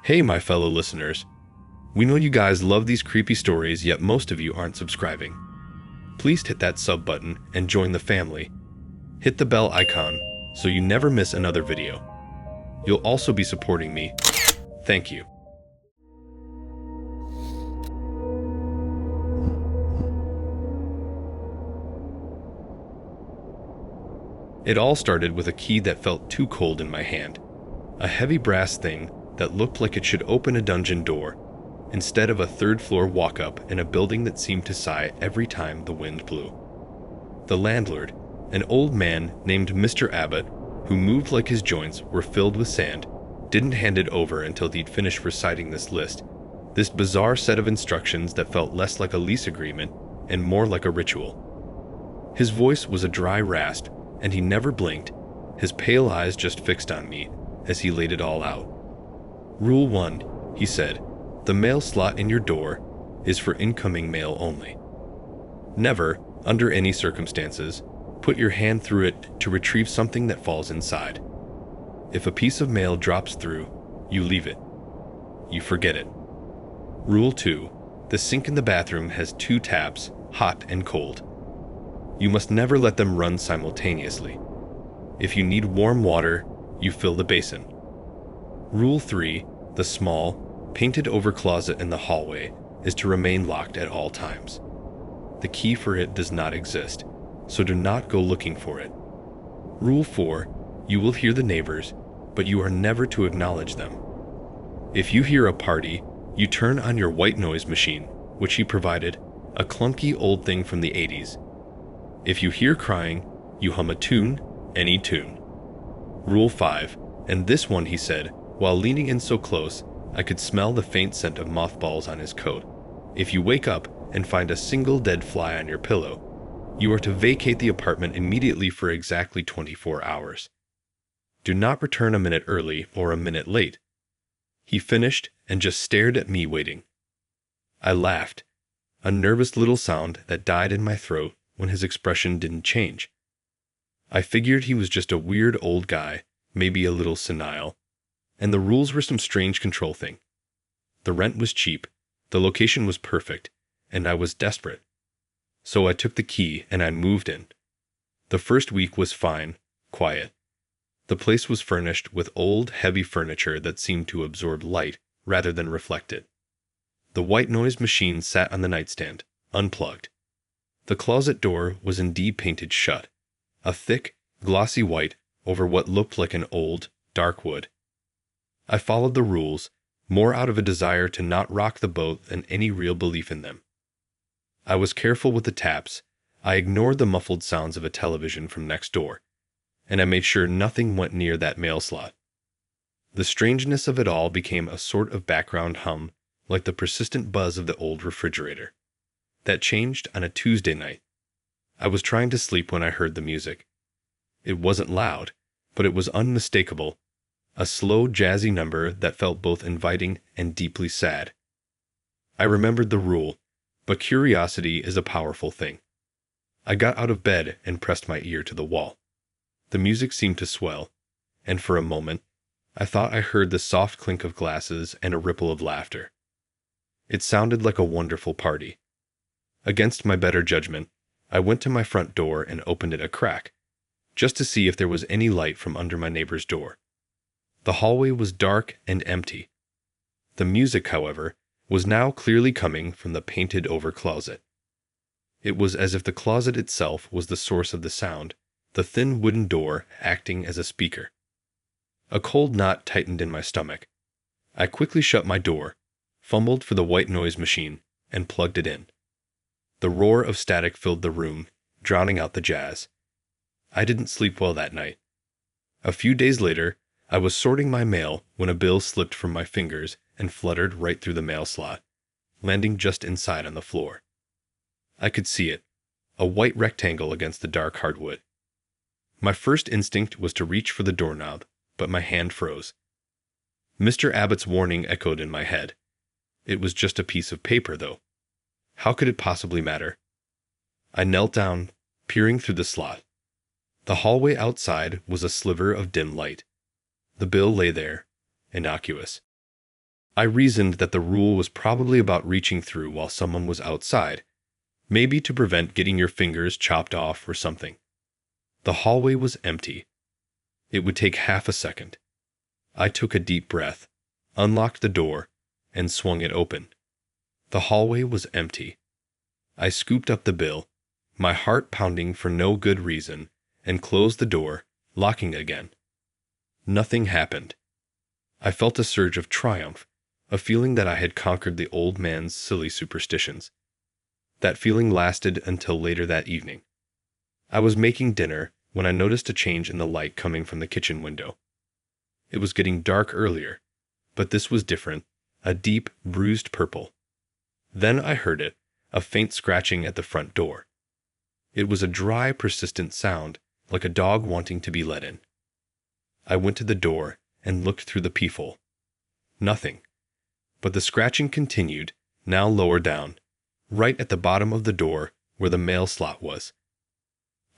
Hey, my fellow listeners. We know you guys love these creepy stories, yet most of you aren't subscribing. Please hit that sub button and join the family. Hit the bell icon so you never miss another video. You'll also be supporting me. Thank you. It all started with a key that felt too cold in my hand. A heavy brass thing that looked like it should open a dungeon door, instead of a third-floor walk-up in a building that seemed to sigh every time the wind blew. The landlord, an old man named Mr. Abbott, who moved like his joints were filled with sand, didn't hand it over until he'd finished reciting this list, this bizarre set of instructions that felt less like a lease agreement and more like a ritual. His voice was a dry rasp, and he never blinked, his pale eyes just fixed on me as he laid it all out. Rule 1, he said, the mail slot in your door is for incoming mail only. Never, under any circumstances, put your hand through it to retrieve something that falls inside. If a piece of mail drops through, you leave it. You forget it. Rule 2, the sink in the bathroom has 2 taps, hot and cold. You must never let them run simultaneously. If you need warm water, you fill the basin. Rule 3, the small, painted-over closet in the hallway is to remain locked at all times. The key for it does not exist, so do not go looking for it. Rule 4, you will hear the neighbors, but you are never to acknowledge them. If you hear a party, you turn on your white noise machine, which he provided, a clunky old thing from the 80s. If you hear crying, you hum a tune, any tune. Rule 5, and this one he said, while leaning in so close, I could smell the faint scent of mothballs on his coat. If you wake up and find a single dead fly on your pillow, you are to vacate the apartment immediately for exactly 24 hours. Do not return a minute early or a minute late. He finished and just stared at me waiting. I laughed, a nervous little sound that died in my throat when his expression didn't change. I figured he was just a weird old guy, maybe a little senile, and the rules were some strange control thing. The rent was cheap, the location was perfect, and I was desperate. So I took the key and I moved in. The first week was fine, quiet. The place was furnished with old, heavy furniture that seemed to absorb light rather than reflect it. The white noise machine sat on the nightstand, unplugged. The closet door was indeed painted shut, a thick, glossy white over what looked like an old, dark wood. I followed the rules, more out of a desire to not rock the boat than any real belief in them. I was careful with the taps, I ignored the muffled sounds of a television from next door, and I made sure nothing went near that mail slot. The strangeness of it all became a sort of background hum, like the persistent buzz of the old refrigerator. That changed on a Tuesday night. I was trying to sleep when I heard the music. It wasn't loud, but it was unmistakable. A slow, jazzy number that felt both inviting and deeply sad. I remembered the rule, but curiosity is a powerful thing. I got out of bed and pressed my ear to the wall. The music seemed to swell, and for a moment, I thought I heard the soft clink of glasses and a ripple of laughter. It sounded like a wonderful party. Against my better judgment, I went to my front door and opened it a crack, just to see if there was any light from under my neighbor's door. The hallway was dark and empty. The music, however, was now clearly coming from the painted-over closet. It was as if the closet itself was the source of the sound, the thin wooden door acting as a speaker. A cold knot tightened in my stomach. I quickly shut my door, fumbled for the white noise machine, and plugged it in. The roar of static filled the room, drowning out the jazz. I didn't sleep well that night. A few days later, I was sorting my mail when a bill slipped from my fingers and fluttered right through the mail slot, landing just inside on the floor. I could see it, a white rectangle against the dark hardwood. My first instinct was to reach for the doorknob, but my hand froze. Mr. Abbott's warning echoed in my head. It was just a piece of paper, though. How could it possibly matter? I knelt down, peering through the slot. The hallway outside was a sliver of dim light. The bill lay there, innocuous. I reasoned that the rule was probably about reaching through while someone was outside, maybe to prevent getting your fingers chopped off or something. The hallway was empty. It would take half a second. I took a deep breath, unlocked the door, and swung it open. The hallway was empty. I scooped up the bill, my heart pounding for no good reason, and closed the door, locking it again. Nothing happened. I felt a surge of triumph, a feeling that I had conquered the old man's silly superstitions. That feeling lasted until later that evening. I was making dinner when I noticed a change in the light coming from the kitchen window. It was getting dark earlier, but this was different, a deep, bruised purple. Then I heard it, a faint scratching at the front door. It was a dry, persistent sound, like a dog wanting to be let in. I went to the door and looked through the peephole. Nothing. But the scratching continued, now lower down, right at the bottom of the door where the mail slot was.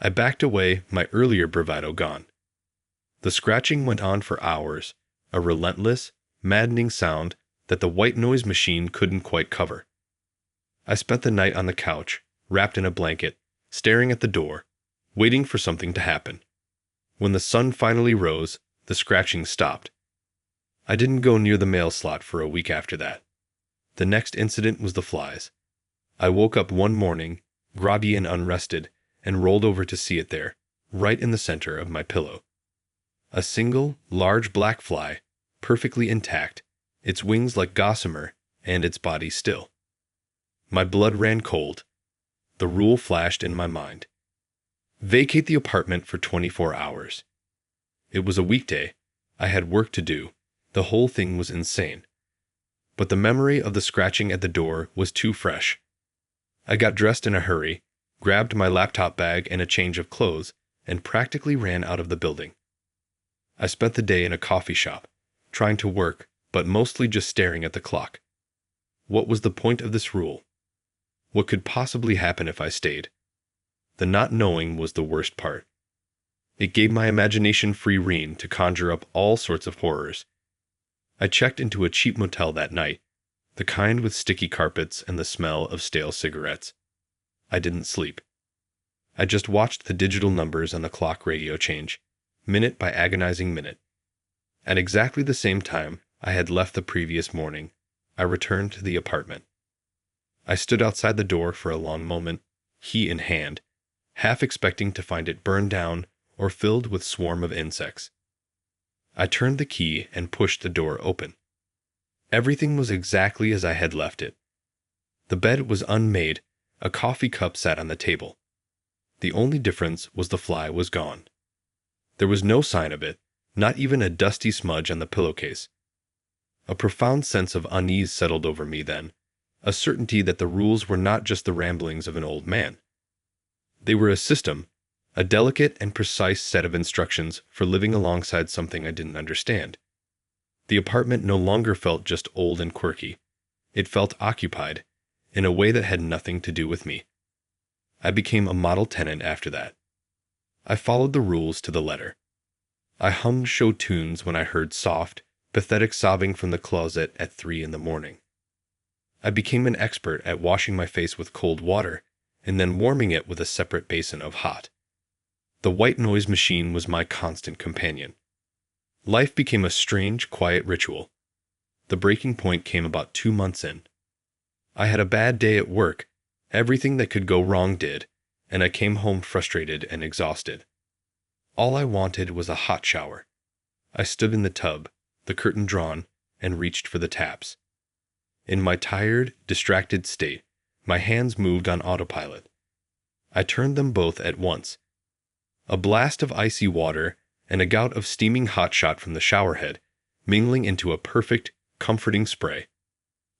I backed away, my earlier bravado gone. The scratching went on for hours, a relentless, maddening sound that the white noise machine couldn't quite cover. I spent the night on the couch, wrapped in a blanket, staring at the door, waiting for something to happen. When the sun finally rose, the scratching stopped. I didn't go near the mail slot for a week after that. The next incident was the flies. I woke up one morning, groggy and unrested, and rolled over to see it there, right in the center of my pillow. A single, large black fly, perfectly intact, its wings like gossamer, and its body still. My blood ran cold. The rule flashed in my mind. Vacate the apartment for 24 hours. It was a weekday. I had work to do. The whole thing was insane. But the memory of the scratching at the door was too fresh. I got dressed in a hurry, grabbed my laptop bag and a change of clothes, and practically ran out of the building. I spent the day in a coffee shop, trying to work, but mostly just staring at the clock. What was the point of this rule? What could possibly happen if I stayed? The not knowing was the worst part. It gave my imagination free rein to conjure up all sorts of horrors. I checked into a cheap motel that night, the kind with sticky carpets and the smell of stale cigarettes. I didn't sleep. I just watched the digital numbers on the clock radio change, minute by agonizing minute. At exactly the same time I had left the previous morning, I returned to the apartment. I stood outside the door for a long moment, key in hand, half expecting to find it burned down or filled with swarm of insects. I turned the key and pushed the door open. Everything was exactly as I had left it. The bed was unmade, a coffee cup sat on the table. The only difference was the fly was gone. There was no sign of it, not even a dusty smudge on the pillowcase. A profound sense of unease settled over me then, a certainty that the rules were not just the ramblings of an old man. They were a system, a delicate and precise set of instructions for living alongside something I didn't understand. The apartment no longer felt just old and quirky. It felt occupied, in a way that had nothing to do with me. I became a model tenant after that. I followed the rules to the letter. I hummed show tunes when I heard soft, pathetic sobbing from the closet at 3 in the morning. I became an expert at washing my face with cold water and then warming it with a separate basin of hot. The white noise machine was my constant companion. Life became a strange, quiet ritual. The breaking point came about 2 months in. I had a bad day at work. Everything that could go wrong did, and I came home frustrated and exhausted. All I wanted was a hot shower. I stood in the tub, the curtain drawn, and reached for the taps. In my tired, distracted state, my hands moved on autopilot. I turned them both at once. A blast of icy water and a gout of steaming hot shot from the showerhead, mingling into a perfect, comforting spray.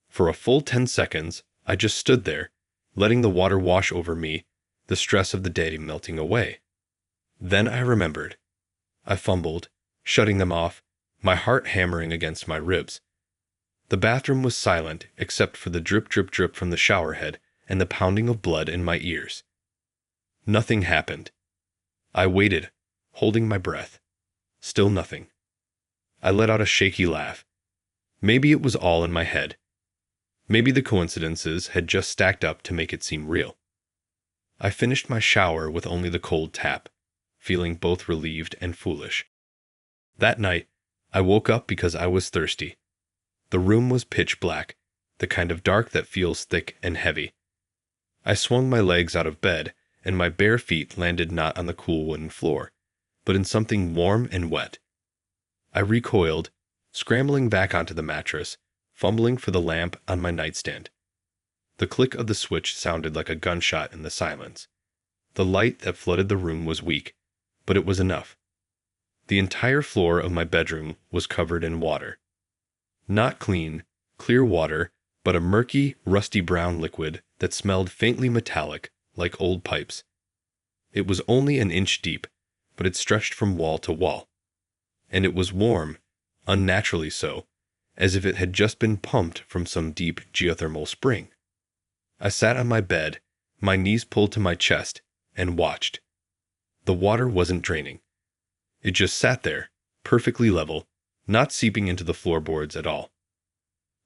For a full 10 seconds, I just stood there, letting the water wash over me, the stress of the day melting away. Then I remembered. I fumbled, shutting them off, my heart hammering against my ribs. The bathroom was silent except for the drip drip drip from the showerhead and the pounding of blood in my ears. Nothing happened. I waited, holding my breath. Still nothing. I let out a shaky laugh. Maybe it was all in my head. Maybe the coincidences had just stacked up to make it seem real. I finished my shower with only the cold tap, feeling both relieved and foolish. That night, I woke up because I was thirsty. The room was pitch black, the kind of dark that feels thick and heavy. I swung my legs out of bed, and my bare feet landed not on the cool wooden floor, but in something warm and wet. I recoiled, scrambling back onto the mattress, fumbling for the lamp on my nightstand. The click of the switch sounded like a gunshot in the silence. The light that flooded the room was weak, but it was enough. The entire floor of my bedroom was covered in water. Not clean, clear water, but a murky, rusty brown liquid that smelled faintly metallic, like old pipes. It was only an inch deep, but it stretched from wall to wall. And it was warm, unnaturally so, as if it had just been pumped from some deep geothermal spring. I sat on my bed, my knees pulled to my chest, and watched. The water wasn't draining. It just sat there, perfectly level, not seeping into the floorboards at all.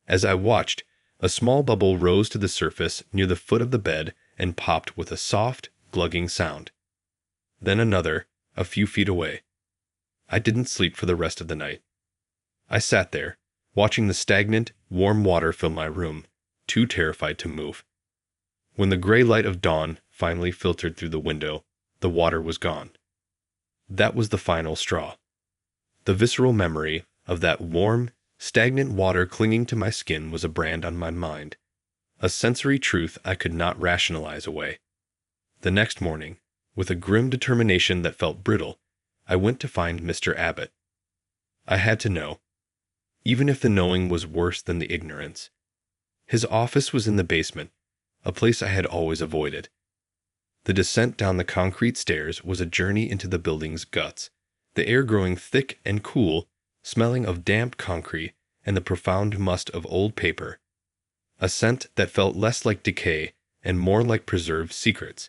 As I watched, a small bubble rose to the surface near the foot of the bed and popped with a soft, glugging sound. Then another, a few feet away. I didn't sleep for the rest of the night. I sat there, watching the stagnant, warm water fill my room, too terrified to move. When the gray light of dawn finally filtered through the window, the water was gone. That was the final straw. The visceral memory of that warm, stagnant water clinging to my skin was a brand on my mind, a sensory truth I could not rationalize away. The next morning, with a grim determination that felt brittle, I went to find Mr. Abbott. I had to know, even if the knowing was worse than the ignorance. His office was in the basement, a place I had always avoided. The descent down the concrete stairs was a journey into the building's guts, the air growing thick and cool, smelling of damp concrete and the profound must of old paper, a scent that felt less like decay and more like preserved secrets.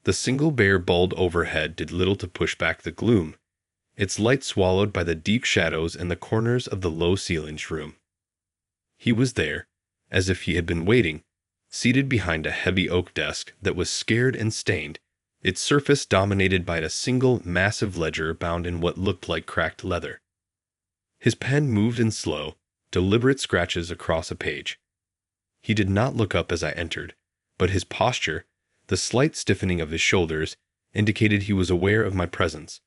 The single bare bulb overhead did little to push back the gloom, its light swallowed by the deep shadows in the corners of the low-ceilinged room. He was there, as if he had been waiting, seated behind a heavy oak desk that was scarred and stained, its surface dominated by a single massive ledger bound in what looked like cracked leather. His pen moved in slow, deliberate scratches across a page. He did not look up as I entered, but his posture, the slight stiffening of his shoulders, indicated he was aware of my presence.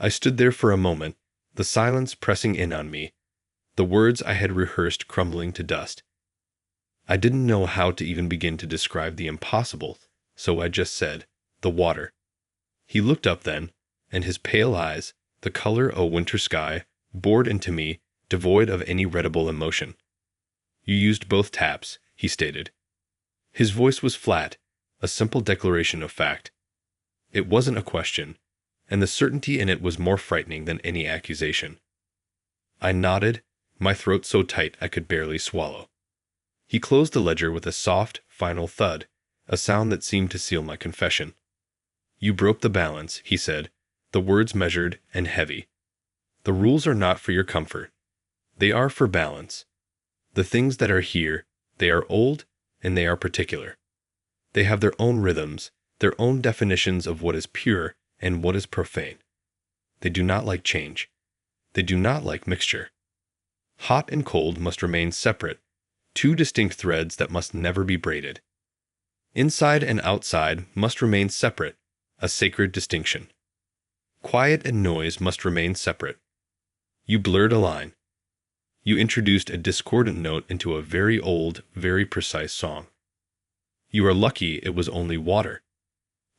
I stood there for a moment, the silence pressing in on me, the words I had rehearsed crumbling to dust. I didn't know how to even begin to describe the impossible, so I just said, "The water." He looked up then, and his pale eyes, the color of winter sky, bored into me, devoid of any readable emotion. "You used both taps," he stated. His voice was flat, a simple declaration of fact. It wasn't a question, and the certainty in it was more frightening than any accusation. I nodded, my throat so tight I could barely swallow. He closed the ledger with a soft, final thud, a sound that seemed to seal my confession. "You broke the balance," he said, the words measured and heavy. "The rules are not for your comfort. They are for balance. The things that are here, they are old and they are particular. They have their own rhythms, their own definitions of what is pure and what is profane. They do not like change. They do not like mixture. Hot and cold must remain separate, two distinct threads that must never be braided. Inside and outside must remain separate, a sacred distinction. Quiet and noise must remain separate. You blurred a line. You introduced a discordant note into a very old, very precise song. You are lucky it was only water."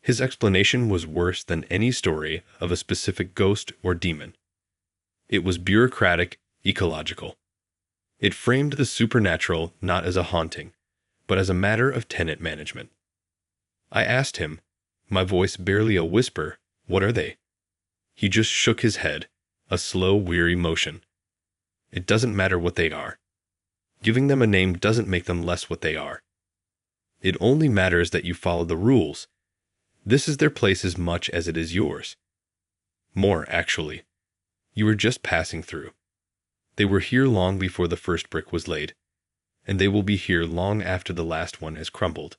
His explanation was worse than any story of a specific ghost or demon. It was bureaucratic, ecological. It framed the supernatural not as a haunting, but as a matter of tenant management. I asked him, my voice barely a whisper, "What are they?" He just shook his head, a slow, weary motion. "It doesn't matter what they are. Giving them a name doesn't make them less what they are. It only matters that you follow the rules. This is their place as much as it is yours. More, actually. You were just passing through. They were here long before the first brick was laid, and they will be here long after the last one has crumbled.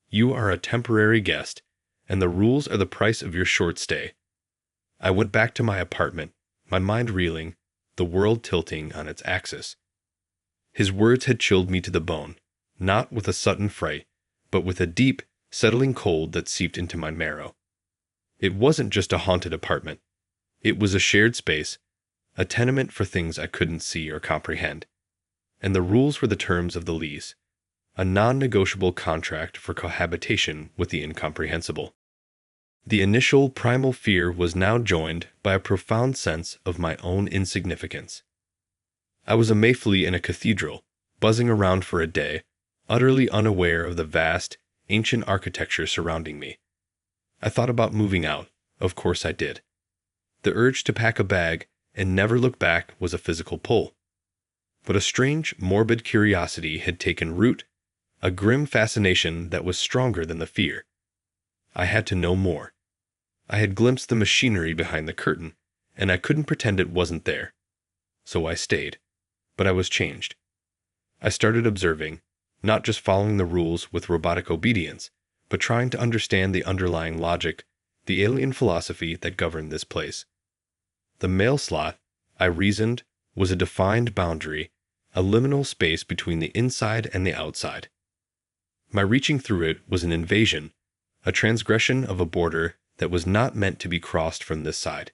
You are a temporary guest, and the rules are the price of your short stay. I went back to my apartment, my mind reeling, the world tilting on its axis. His words had chilled me to the bone, not with a sudden fright, but with a deep, settling cold that seeped into my marrow. It wasn't just a haunted apartment. It was a shared space, a tenement for things I couldn't see or comprehend. And the rules were the terms of the lease, a non-negotiable contract for cohabitation with the incomprehensible. The initial primal fear was now joined by a profound sense of my own insignificance. I was a mayfly in a cathedral, buzzing around for a day, utterly unaware of the vast, ancient architecture surrounding me. I thought about moving out. Of course I did. The urge to pack a bag and never look back was a physical pull. But a strange, morbid curiosity had taken root, a grim fascination that was stronger than the fear. I had to know more. I had glimpsed the machinery behind the curtain, and I couldn't pretend it wasn't there. So I stayed. But I was changed. I started observing, not just following the rules with robotic obedience, but trying to understand the underlying logic, the alien philosophy that governed this place. The mail slot, I reasoned, was a defined boundary, a liminal space between the inside and the outside. My reaching through it was an invasion, a transgression of a border that was not meant to be crossed from this side.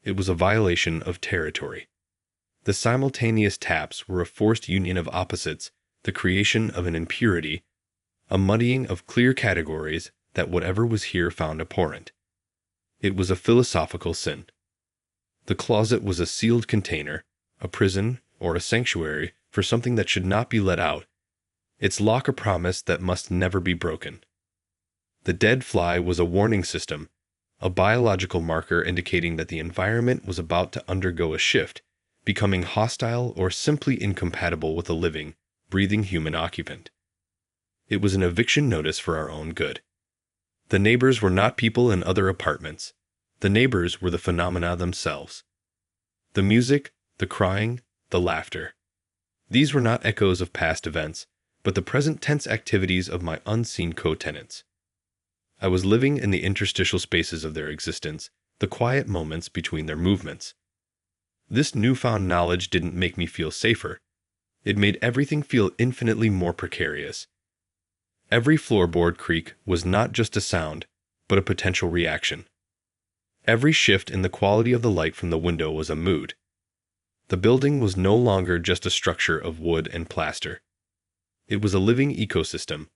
It was a violation of territory. The simultaneous taps were a forced union of opposites, the creation of an impurity, a muddying of clear categories that whatever was here found abhorrent. It was a philosophical sin. The closet was a sealed container, a prison or a sanctuary for something that should not be let out, its lock a promise that must never be broken. The dead fly was a warning system, a biological marker indicating that the environment was about to undergo a shift, becoming hostile or simply incompatible with a living, breathing human occupant. It was an eviction notice for our own good. The neighbors were not people in other apartments. The neighbors were the phenomena themselves. The music, the crying, the laughter. These were not echoes of past events, but the present tense activities of my unseen co-tenants. I was living in the interstitial spaces of their existence, the quiet moments between their movements. This newfound knowledge didn't make me feel safer. It made everything feel infinitely more precarious. Every floorboard creak was not just a sound, but a potential reaction. Every shift in the quality of the light from the window was a mood. The building was no longer just a structure of wood and plaster. It was a living ecosystem,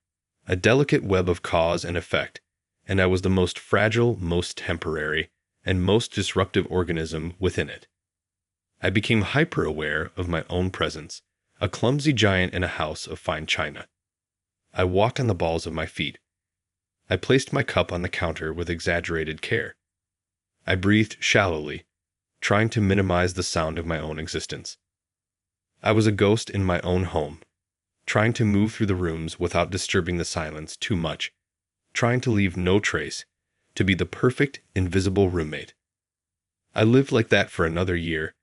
a delicate web of cause and effect, and I was the most fragile, most temporary, and most disruptive organism within it. I became hyper-aware of my own presence, a clumsy giant in a house of fine china. I walked on the balls of my feet. I placed my cup on the counter with exaggerated care. I breathed shallowly, trying to minimize the sound of my own existence. I was a ghost in my own home, trying to move through the rooms without disturbing the silence too much, trying to leave no trace, to be the perfect, invisible roommate. I lived like that for another year,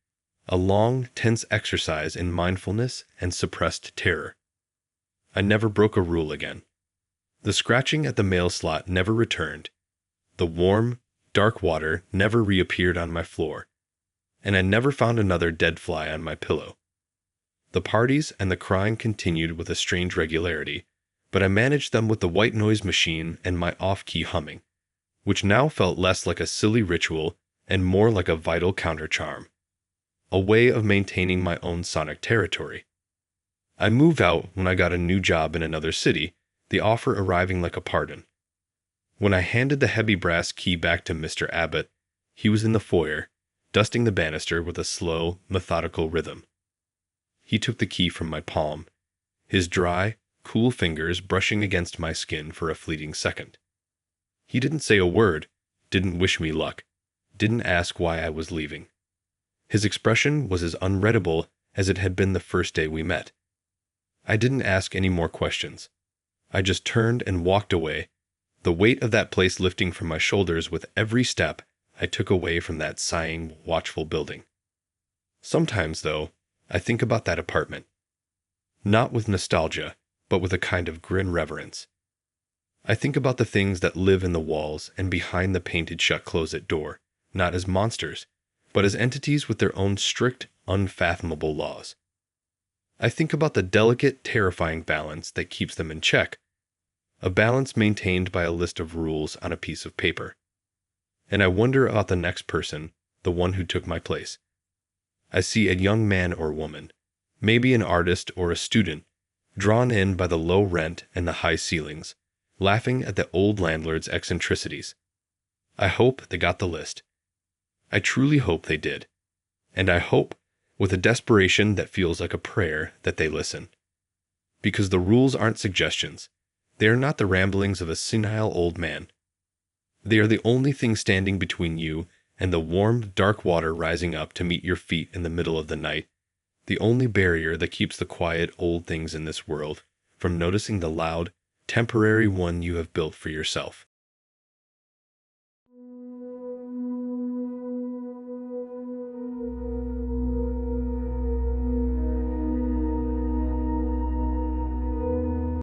a long, tense exercise in mindfulness and suppressed terror. I never broke a rule again. The scratching at the mail slot never returned. The warm, dark water never reappeared on my floor, and I never found another dead fly on my pillow. The parties and the crying continued with a strange regularity, but I managed them with the white noise machine and my off-key humming, which now felt less like a silly ritual and more like a vital countercharm, a way of maintaining my own sonic territory. I moved out when I got a new job in another city, the offer arriving like a pardon. When I handed the heavy brass key back to Mr. Abbott, he was in the foyer, dusting the banister with a slow, methodical rhythm. He took the key from my palm, his dry, cool fingers brushing against my skin for a fleeting second. He didn't say a word, didn't wish me luck, didn't ask why I was leaving. His expression was as unreadable as it had been the first day we met. I didn't ask any more questions. I just turned and walked away, the weight of that place lifting from my shoulders with every step I took away from that sighing, watchful building. Sometimes, though, I think about that apartment. Not with nostalgia, but with a kind of grim reverence. I think about the things that live in the walls and behind the painted shut closet door, not as monsters, but as entities with their own strict, unfathomable laws. I think about the delicate, terrifying balance that keeps them in check, a balance maintained by a list of rules on a piece of paper. And I wonder about the next person, the one who took my place. I see a young man or woman, maybe an artist or a student, drawn in by the low rent and the high ceilings, laughing at the old landlord's eccentricities. I hope they got the list. I truly hope they did. And I hope, with a desperation that feels like a prayer, that they listen. Because the rules aren't suggestions. They are not the ramblings of a senile old man. They are the only thing standing between you and the warm, dark water rising up to meet your feet in the middle of the night, the only barrier that keeps the quiet old things in this world from noticing the loud, temporary one you have built for yourself.